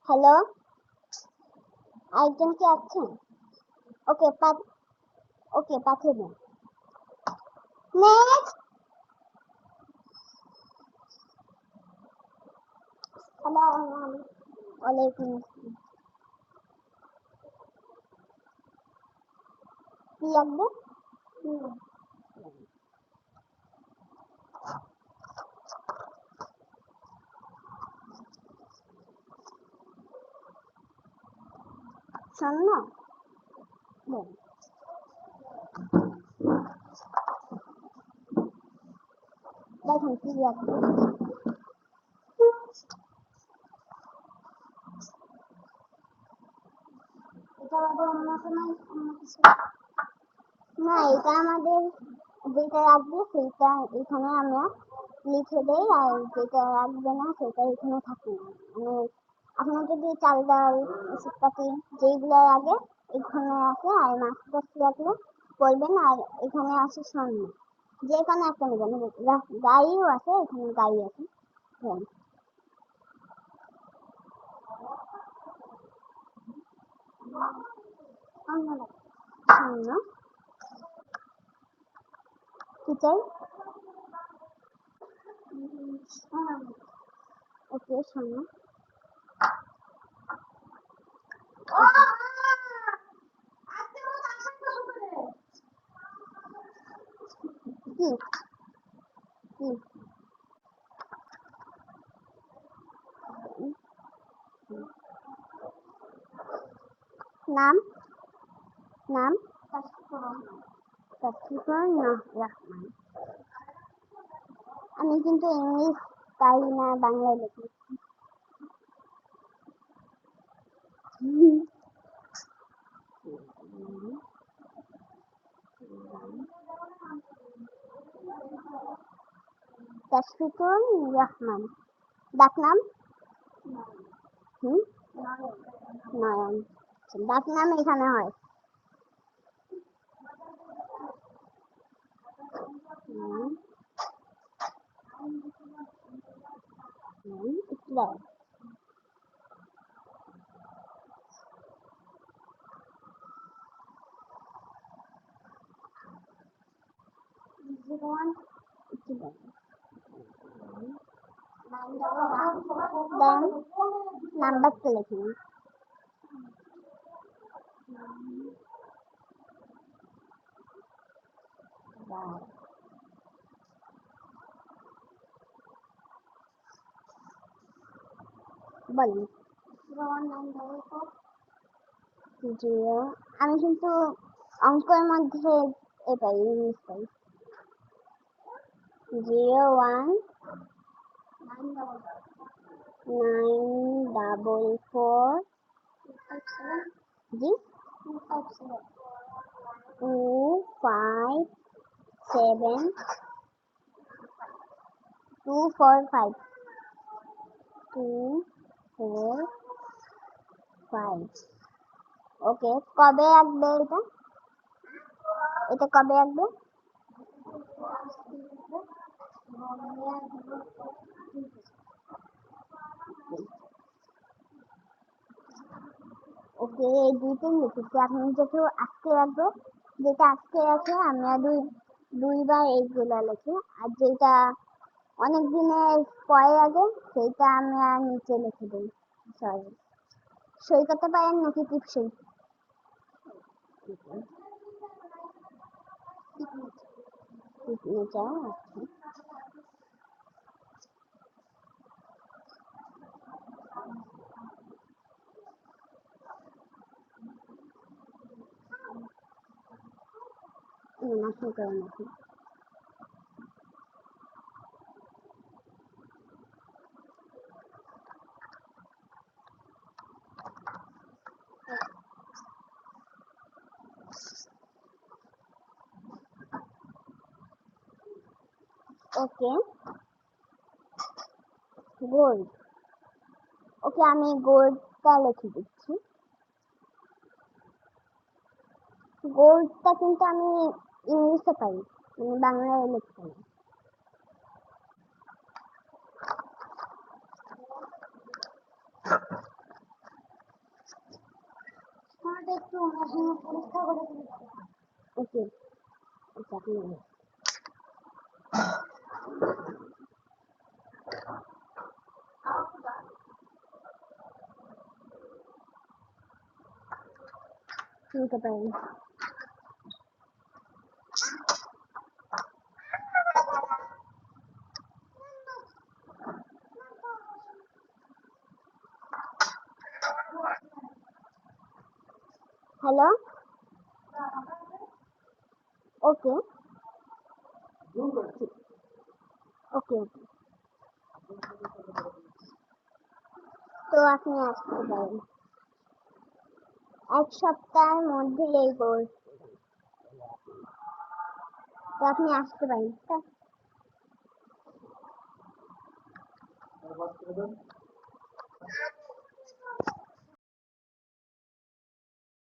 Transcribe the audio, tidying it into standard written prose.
Hello, একজন কি আছেন? ওকে ওকে পাঠিয়ে দিন। নেক্সট। হ্যালো, ওয়ালাইকুম আসসালাম। কি লাগবে? শোন না, দেখুন কি লাগবে। এটা আমাদের অন্য কোনো কিছু না, এটা আমাদের যেটা রাখবে সেইটা এখানে আমরা লিখে দেই, আর যেটা রাখবে না সেটা এখানে থাকে না। মানে আপনার যদি চাল ডাল ওষুধপাতি যেইগুলো আগে এখানে আসে, আর মাছ টাছ রাখলে করবেন, আর এখানে আসে স্বর্ণ, যে কোনো একটা নেবেন। গাড়িও আছে, এখানে গাড়ি আছে। হ্যাঁ, স্বর্ণ কি চাই? ওকে, স্বর্ণ কি কি নাম নাম তাসফিকুর রহমান। আমি কিন্তু ইংলিশ পারি না, বাংলায় লিখি। তাসফিকুর রহমান। ডাকনাম নয়ন। ডাকনাম এখানে হয়। ইসরায়েল। 01 ইসরায়েল। দেন নাম্বারটা লিখুন। বলুন। 0 আমি কিন্তু অঙ্কের মধ্যে পাই, ইংলিশ পাই। 01 944 জি 257 245 245। ওকে, কবে আসবে এটা? এটা কবে আসবে? ওকে, এই দুইটাই লিখেছি। আপনি যেহেতু আজকে আসবে, যেটা আজকে আছে আমরা দুইবার এইগুলা লিখি, আর যেটা অনেক দিনের পরে আগে সেইটা আমরা নিচে লিখে দিই। সরি, সই করতে পারেন নাকি টিপসই? সিগনেচার আছে। নাকি করে নাকি। ওকে, গোল্ড। ওকে, আমি গোল্ডটা লিখে দিচ্ছি। গোল্ডটা কিন্তু আমি ইংলিশে পাই, মানে বাংলায় লিখতে পারি। ওকে, আপনি নিতে পারেন। হ্যালো, ওকে ওকে ওকে, তো আপনি আসতে পারেন, 1 সপ্তাহের মধ্যে এই কোর্স, তো আপনি আসতে পারেন।